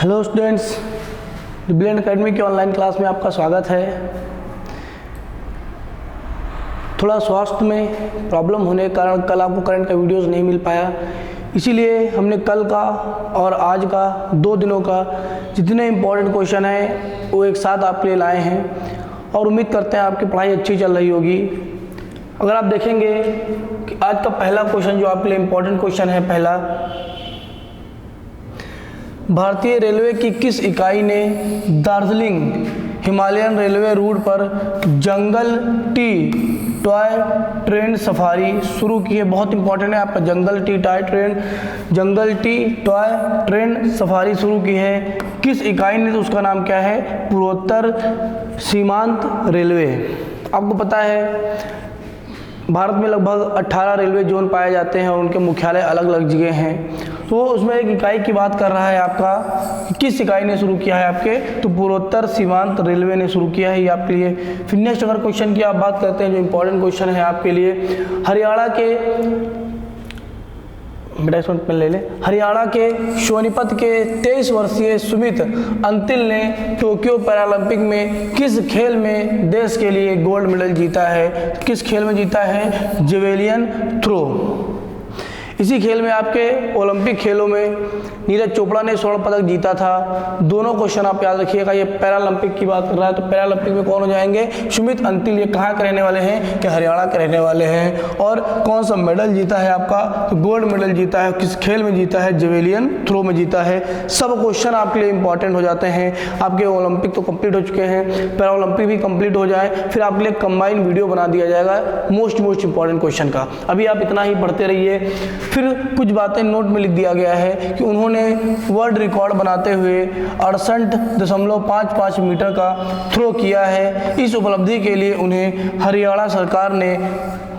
Hello students, brilliant academy की online class में आपका स्वागत है। थोड़ा स्वास्थ्य में प्रॉब्लम होने के कारण कल आपको करंट का वीडियोस नहीं मिल पाया, इसीलिए हमने कल का और आज का 2 दिनों का जितने इम्पोर्टेंट क्वेश्चन हैं वो एक साथ आपके लिए लाए हैं और उम्मीद करते हैं आपकी पढ़ाई अच्छी चल रही होगी। अगर आप देखेंगे कि आज का पहला क्वेश्चन जो आपके लिए इम्पोर्टेंट क्वेश्चन है, पहला, भारतीय रेलवे की किस इकाई ने दार्जिलिंग हिमालयन रेलवे रूट पर जंगल टी टॉय ट्रेन सफारी शुरू की है? बहुत इंपॉर्टेंट है आपका, जंगल टी टॉय ट्रेन सफारी शुरू की है। किस इकाई ने? तो उसका नाम क्या है? पूर्वोत्तर सीमांत रेलवे। आपको पता है भारत में लगभग 18 रेलवे जोन पाए जाते हैं और उनके मुख्यालय अलग अलग जगह हैं। तो उसमें एक इकाई की बात कर रहा है आपका, किस इकाई ने शुरू किया है आपके? तो पूर्वोत्तर सीमांत रेलवे ने शुरू किया है ये आपके लिए। फिर नेक्स्ट अगर क्वेश्चन की आप बात करते हैं जो इम्पोर्टेंट क्वेश्चन है आपके लिए, हरियाणा के सोनीपत के 23 वर्षीय सुमित अंतिल ने टोक्यो पैरालंपिक में किस खेल में देश के लिए गोल्ड मेडल जीता है? किस खेल में जीता है? Javelin throw. इसी खेल में आपके ओलंपिक खेलों में नीरज चोपड़ा ने स्वर्ण पदक जीता था। दोनों क्वेश्चन आप याद रखिएगा, ये पैरालंपिक की बात कर रहा है तो पैरालंपिक में कौन हो जाएंगे? सुमित अंतिल। ये कहाँ के रहने वाले हैं? कि हरियाणा के रहने वाले हैं। और कौन सा मेडल जीता है आपका? तो गोल्ड मेडल जीता है। किस खेल में जीता है? जेवेलियन थ्रो में जीता है। सब क्वेश्चन आपके लिए इंपॉर्टेंट हो जाते हैं। आपके ओलंपिक तो कंप्लीट हो चुके हैं, पैरालंपिक भी कंप्लीट हो जाए, फिर आपके लिए कंबाइंड वीडियो बना दिया जाएगा मोस्ट इंपॉर्टेंट क्वेश्चन का। अभी आप इतना ही पढ़ते रहिए। फिर कुछ बातें नोट में लिख दिया गया है कि उन्होंने वर्ल्ड रिकॉर्ड बनाते हुए 68.55 मीटर का थ्रो किया है। इस उपलब्धि के लिए उन्हें हरियाणा सरकार ने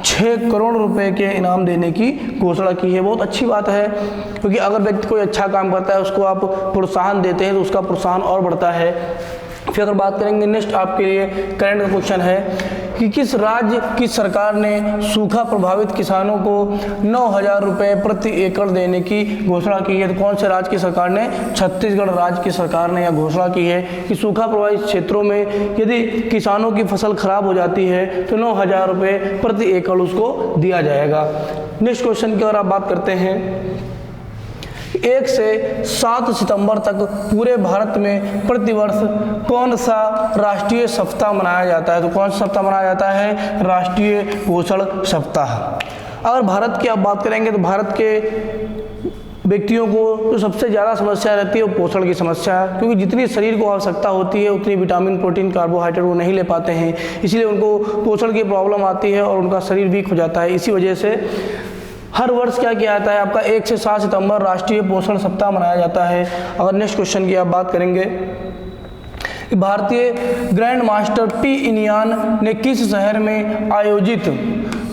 6 करोड़ रुपए के इनाम देने की घोषणा की है। बहुत अच्छी बात है, क्योंकि अगर व्यक्ति कोई अच्छा काम करता है उसको आप प्रोत्साहन देते हैं तो उसका प्रोत्साहन और बढ़ता है। फिर अगर बात करेंगे नेक्स्ट आपके लिए करंट का क्वेश्चन है कि किस राज्य की सरकार ने सूखा प्रभावित किसानों को 9,000 रुपये प्रति एकड़ देने की घोषणा की है? तो कौन से राज्य की सरकार ने? छत्तीसगढ़ राज्य की सरकार ने यह घोषणा की है कि सूखा प्रभावित क्षेत्रों में यदि किसानों की फसल खराब हो जाती है तो 9,000 रुपये प्रति एकड़ उसको दिया जाएगा। नेक्स्ट क्वेश्चन की अगर आप बात करते हैं, 1 से 7 सितंबर तक पूरे भारत में प्रतिवर्ष कौन सा राष्ट्रीय सप्ताह मनाया जाता है? तो कौन सा सप्ताह मनाया जाता है? राष्ट्रीय पोषण सप्ताह। अगर भारत की आप बात करेंगे तो भारत के व्यक्तियों को जो सबसे ज़्यादा समस्या रहती है वो पोषण की समस्या है, क्योंकि जितनी शरीर को आवश्यकता होती है उतनी विटामिन, प्रोटीन, कार्बोहाइड्रेट वो नहीं ले पाते हैं, इसलिए उनको पोषण की प्रॉब्लम आती है और उनका शरीर वीक हो जाता है। इसी वजह से हर वर्ष क्या किया जाता है आपका 1 से 7 सितंबर राष्ट्रीय पोषण सप्ताह मनाया जाता है। अगर नेक्स्ट क्वेश्चन की आप बात करेंगे, भारतीय ग्रैंड मास्टर पी इनियान ने किस शहर में आयोजित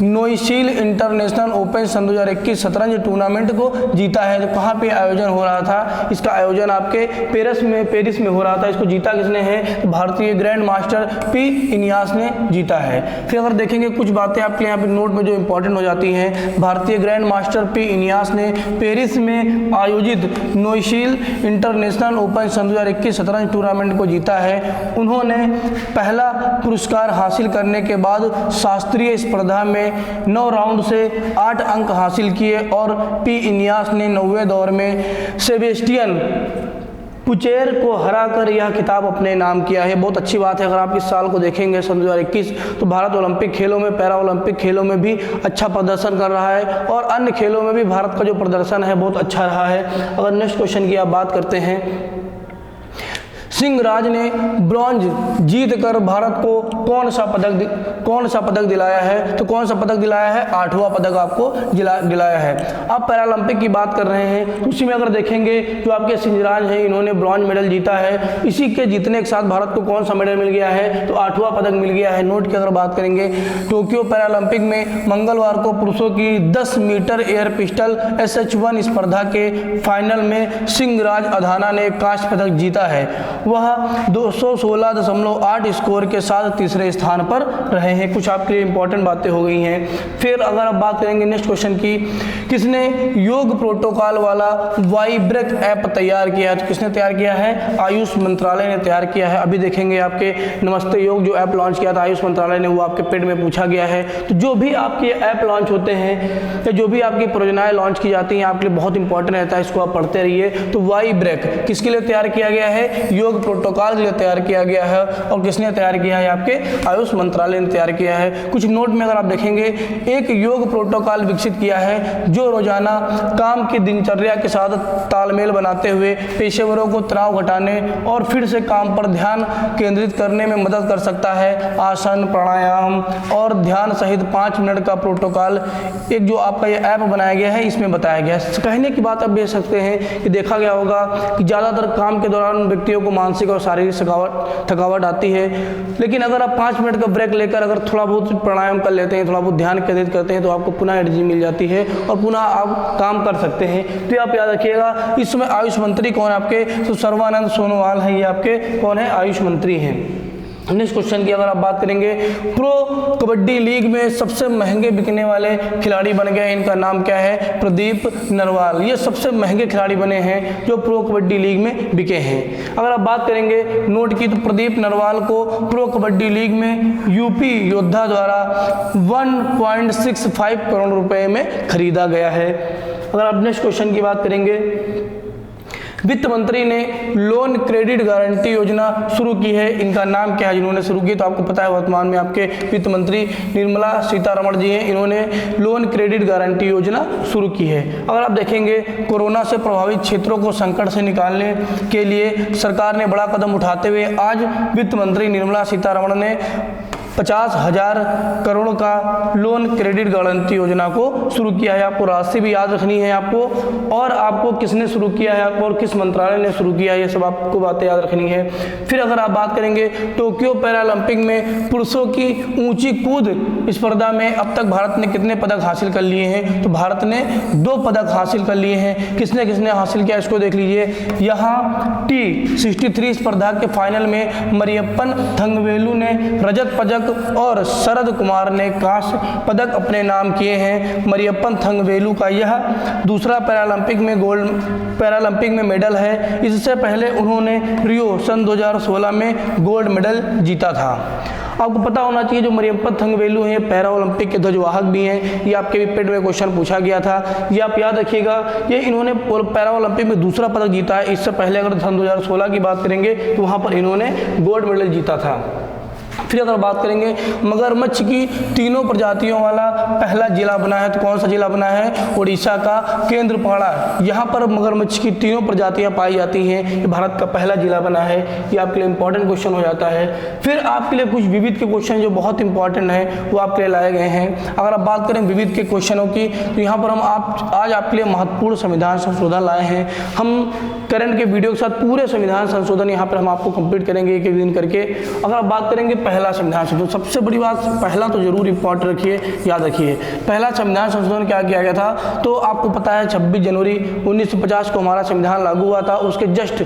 नोइशील इंटरनेशनल ओपन सन 2021 शतरंज टूर्नामेंट को जीता है? तो कहाँ पे आयोजन हो रहा था? इसका आयोजन आपके पेरिस में हो रहा था। इसको जीता किसने है? तो भारतीय ग्रैंड मास्टर पी इनियास ने जीता है। फिर अगर देखेंगे कुछ बातें आपके यहाँ पे नोट में जो इंपॉर्टेंट हो जाती हैं, भारतीय ग्रैंड मास्टर पी इनियास ने पेरिस में आयोजित नोइशील इंटरनेशनल ओपन सन 2021 शतरंज टूर्नामेंट को जीता है। उन्होंने पहला पुरस्कार हासिल करने के बाद शास्त्रीय स्पर्धा में 9 राउंड से 8 अंक हासिल किए और पी इनियास ने 9वें दौर में सेबेस्टियन पुचेर को हराकर यह खिताब अपने नाम किया है। बहुत अच्छी बात है। अगर आप इस साल को देखेंगे सन 2021 तो भारत ओलंपिक खेलों में, पैरा ओलंपिक खेलों में भी अच्छा प्रदर्शन कर रहा है और अन्य खेलों में भी भारत का जो प्रदर्शन है बहुत अच्छा रहा है। अगर नेक्स्ट क्वेश्चन की आप बात करते हैं, सिंह राज ने ब्रॉन्ज जीतकर भारत को कौन सा पदक दिलाया है? तो कौन सा पदक दिलाया है? 8वां पदक आपको दिलाया है। आप पैरालंपिक की बात कर रहे हैं तो उसी में अगर देखेंगे जो आपके सिंह राज हैं इन्होंने ब्रॉन्ज मेडल जीता है। इसी के जीतने के साथ भारत को कौन सा मेडल मिल गया है? तो 8वां पदक मिल गया है। नोट की अगर बात करेंगे, टोक्यो पैरालंपिक में मंगलवार को पुरुषों की 10 मीटर एयर पिस्टल SH1 स्पर्धा के फाइनल में सिंह राज अधाना ने कांस्य पदक जीता है। वह 216.8 स्कोर के साथ तीसरे स्थान पर रहे हैं। कुछ आपके लिए इंपॉर्टेंट बातें हो गई हैं। फिर अगर आप बात करेंगे नेक्स्ट क्वेश्चन की, किसने योग प्रोटोकॉल वाला वाइब्रेक ऐप तैयार किया है? तो किसने तैयार किया है? आयुष मंत्रालय ने तैयार किया है। अभी देखेंगे आपके नमस्ते योग जो ऐप लॉन्च किया था आयुष मंत्रालय ने, वो आपके पेड में पूछा गया है। तो जो भी आपके ऐप लॉन्च होते हैं या जो भी आपकी परियोजनाएं लॉन्च की जाती हैं आपके लिए बहुत इंपॉर्टेंट रहता है, इसको आप पढ़ते रहिए। तो वाइब्रेक किसके लिए तैयार किया गया है? योग प्रोटोकॉल के लिए तैयार किया गया है। और किसने तैयार किया है? आपके आयुष मंत्रालय ने तैयार किया है। कुछ नोट में अगर आप देखेंगे, एक योग प्रोटोकॉल विकसित किया है जो रोजाना काम की दिनचर्या के साथ तालमेल बनाते हुए पेशेवरों को तनाव घटाने और फिर से काम पर ध्यान केंद्रित करने में मदद कर सकता है। आसन, प्राणायाम और ध्यान सहित 5 मिनट का प्रोटोकॉल एक जो आपका ये ऐप बनाया गया है इसमें बताया गया है। कहने की बात आप देख सकते हैं कि देखा गया होगा कि ज़्यादातर काम के दौरान व्यक्तियों को मानसिक और शारीरिक थकावट आती है, लेकिन अगर आप 5 मिनट का ब्रेक लेकर अगर थोड़ा बहुत प्राणायाम कर लेते हैं, थोड़ा बहुत ध्यान केंद्रित करते हैं तो आपको पुनः एनर्जी मिल जाती है और पुनः आप काम कर सकते हैं। तो आप याद रखिएगा, इस समय आयुष मंत्री कौन है आपके? तो सर्बानंद सोनोवाल हैं, ये आपके कौन है? आयुष मंत्री हैं। नेक्स्ट क्वेश्चन की अगर आप बात करेंगे, प्रो कबड्डी लीग में सबसे महंगे बिकने वाले खिलाड़ी बन गए, इनका नाम क्या है? प्रदीप नरवाल। ये सबसे महंगे खिलाड़ी बने हैं जो प्रो कबड्डी लीग में बिके हैं। अगर आप बात करेंगे नोट की, तो प्रदीप नरवाल को प्रो कबड्डी लीग में यूपी योद्धा द्वारा 1.65 करोड़ रुपए में खरीदा गया है। अगर आप नेक्स्ट क्वेश्चन की बात करेंगे, वित्त मंत्री ने लोन क्रेडिट गारंटी योजना शुरू की है, इनका नाम क्या है जिन्होंने शुरू की? तो आपको पता है वर्तमान में आपके वित्त मंत्री निर्मला सीतारमण जी हैं, इन्होंने लोन क्रेडिट गारंटी योजना शुरू की है। अगर आप देखेंगे, कोरोना से प्रभावित क्षेत्रों को संकट से निकालने के लिए सरकार ने बड़ा कदम उठाते हुए आज वित्त मंत्री निर्मला सीतारमण ने 50,000 करोड़ का लोन क्रेडिट गारंटी योजना को शुरू किया है। आपको राशि भी याद रखनी है आपको, और आपको किसने शुरू किया है आपको, और किस मंत्रालय ने शुरू किया है, ये सब आपको बातें याद रखनी है। फिर अगर आप बात करेंगे टोक्यो पैरालंपिक में पुरुषों की ऊंची कूद स्पर्धा में अब तक भारत ने कितने पदक हासिल कर लिए हैं? तो भारत ने 2 पदक हासिल कर लिए हैं। किसने किसने हासिल किया इसको देख लीजिए। यहाँ T63 स्पर्धा के फाइनल में मरियप्पन थंगवेलु ने रजत पदक और शरद कुमार ने कांस्य पदक अपने नाम किए हैं। मरियप्पन थंगवेलु का यह दूसरा पैरालंपिक में मेडल है। इससे पहले उन्होंने रियो सन 2016 में गोल्ड मेडल जीता था। आपको पता होना चाहिए जो मरियप्पन थंगवेलु हैं पैरा ओलंपिक के ध्वजवाहक भी हैं। ये आपके भी पेड में क्वेश्चन पूछा गया था, ये आप याद रखिएगा। ये इन्होंने पैरा ओलंपिक में दूसरा पदक जीता है। इससे पहले अगर सन 2016 की बात करेंगे तो वहाँ पर इन्होंने गोल्ड मेडल जीता था। फिर अगर बात करेंगे मगरमच्छ की 3 प्रजातियों वाला पहला जिला बना है, तो कौन सा जिला बना है? उड़ीसा का केंद्रपाड़ा। यहाँ पर मगरमच्छ की 3 प्रजातियाँ पाई जाती हैं। ये भारत का पहला जिला बना है। ये आपके लिए इंपॉर्टेंट क्वेश्चन हो जाता है। फिर आपके लिए कुछ विविध के क्वेश्चन जो बहुत इंपॉर्टेंट है वो आपके लिए लाए गए हैं। अगर आप बात करें विविध के क्वेश्चनों की, तो यहाँ पर हम आज आपके लिए महत्वपूर्ण संविधान संशोधन लाए हैं। हम करंट के वीडियो के साथ पूरे संविधान संशोधन यहाँ पर हम आपको कंप्लीट करेंगे एक एक दिन करके। अगर आप बात करेंगे पहला संविधान संशोधन, सबसे बड़ी बात पहला तो जरूर इंपॉर्टेंट रखिए, याद रखिए। पहला संविधान संशोधन क्या किया गया था? तो आपको पता है 26 जनवरी 1950 को हमारा संविधान लागू हुआ था। उसके जस्ट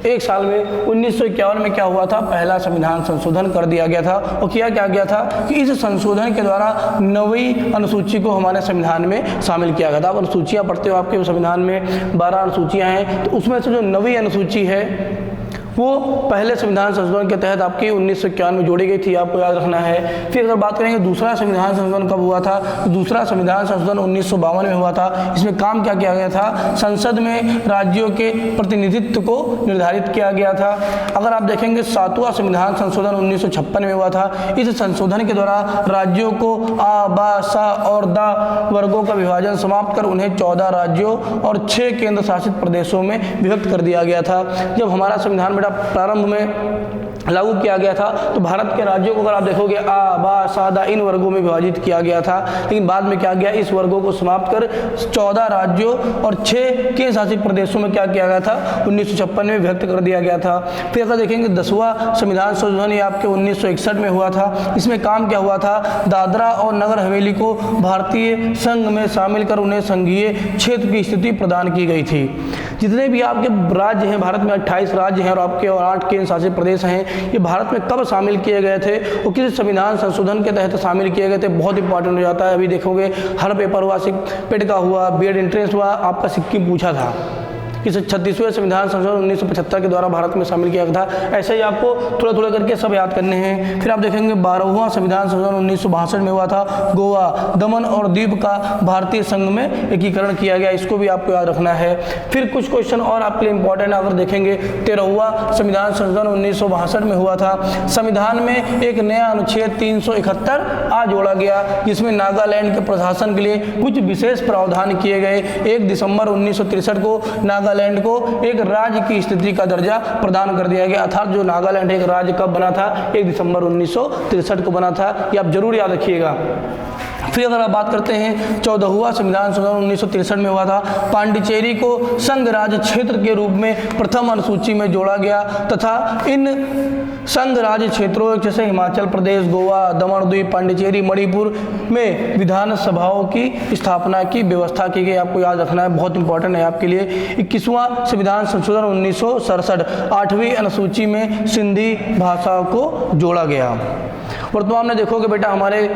1 साल में 1951 में क्या हुआ था? पहला संविधान संशोधन कर दिया गया था। और किया क्या गया था कि इस संशोधन के द्वारा 9वीं अनुसूची को हमारे संविधान में शामिल किया गया था। आप अनुसूचियाँ पढ़ते हो, आपके संविधान में 12 अनुसूचियाँ हैं, तो उसमें से जो 9वीं अनुसूची है वो पहले संविधान संशोधन के तहत आपकी 1951 में जोड़ी गई थी, आपको याद रखना है। फिर अगर बात करेंगे दूसरा संविधान संशोधन कब हुआ था, तो दूसरा संविधान संशोधन 1952 में हुआ था। इसमें काम क्या किया गया था? संसद में राज्यों के प्रतिनिधित्व को निर्धारित किया गया था। अगर आप देखेंगे 7वां संविधान संशोधन 1956 में हुआ था। इस संशोधन के द्वारा राज्यों को आ, बा, सा और दा वर्गों का विभाजन समाप्त कर उन्हें 14 राज्यों और 6 केंद्र शासित प्रदेशों में विभक्त कर दिया गया था। जब हमारा संविधान प्रारंभ में लागू किया गया था तो भारत के राज्यों को अगर आप देखोगे आ, बा, सा, दा इन वर्गों में विभाजित किया गया था। लेकिन बाद में क्या गया, इस वर्गों को समाप्त कर 14 राज्यों और 6 केंद्र शासित प्रदेशों में क्या किया गया था? 1956 में विभक्त कर दिया गया था। फिर अगर देखेंगे 10वां संविधान संशोधन आपके 1961 में हुआ था। इसमें काम क्या हुआ था? दादरा और नगर हवेली को भारतीय संघ में शामिल कर उन्हें संघीय क्षेत्र की स्थिति प्रदान की गई थी। जितने भी आपके राज्य हैं भारत में 28 राज्य हैं और आपके और 8 केंद्र शासित प्रदेश हैं, ये भारत में कब शामिल किए गए थे और किस संविधान संशोधन के तहत शामिल किए गए थे, बहुत इंपॉर्टेंट हो जाता है। अभी देखोगे हर पेपर हुआ, पेट का हुआ, बीएड एंट्रेंस हुआ, आपका सिक्किम पूछा था कि 36वें संविधान संशोधन 1975 के द्वारा भारत में शामिल किया गया था। ऐसे ही आपको थोड़ा थोड़ा करके सब याद करने हैं। फिर आप देखेंगे 12वां संविधान संशोधन 1962 में हुआ था। गोवा, दमन और दीव का भारतीय संघ में एकीकरण किया गया, इसको भी आपको याद रखना है। फिर कुछ क्वेश्चन और आपके लिए इंपॉर्टेंट अगर देखेंगे, 13वां संविधान संशोधन 1962 में हुआ था। संविधान में एक नया अनुच्छेद 371 आ जोड़ा गया, जिसमें नागालैंड के प्रशासन के लिए कुछ विशेष प्रावधान किए गए। 1 दिसंबर 1963 को नागालैंड को एक राज्य की स्थिति का दर्जा प्रदान कर दिया गया, अर्थात जो नागालैंड एक राज्य कब बना था, 1 दिसंबर 1963 को बना था। ये आप जरूर याद रखिएगा। फिर अगर आप बात करते हैं 14वां संविधान संशोधन 1963 में हुआ था। पांडिचेरी को संघ राज्य क्षेत्र के रूप में प्रथम अनुसूची में जोड़ा गया तथा इन संघ राज्य क्षेत्रों जैसे हिमाचल प्रदेश, गोवा, दमन द्वीप, पांडिचेरी, मणिपुर में विधानसभाओं की स्थापना की व्यवस्था की गई। आपको याद रखना है, बहुत इंपॉर्टेंट है आपके लिए। 21वां संविधान संशोधन 1967 8वीं अनुसूची में सिंधी भाषा को जोड़ा गया। वर्तमान में देखोगे बेटा हमारे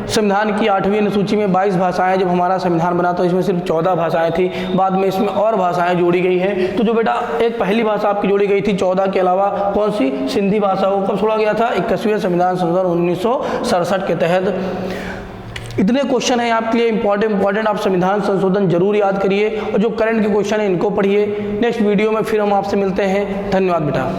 संविधान की 8वीं अनुसूची में 22 भाषाएं, जब हमारा संविधान बना तो इसमें सिर्फ 14 भाषाएं थी, बाद में इसमें और भाषाएं जोड़ी गई हैं। तो जो बेटा एक पहली भाषा आपकी जोड़ी गई थी 14 के अलावा, कौन सी, सिंधी भाषा, वो कब छोड़ा गया था, 21वें संविधान संशोधन 1967 के तहत। इतने क्वेश्चन हैं आपके लिए इंपॉर्टेंट, आप संविधान संशोधन जरूर याद करिए और जो करंट के क्वेश्चन हैं इनको पढ़िए। नेक्स्ट वीडियो में फिर हम आपसे मिलते हैं। धन्यवाद बेटा।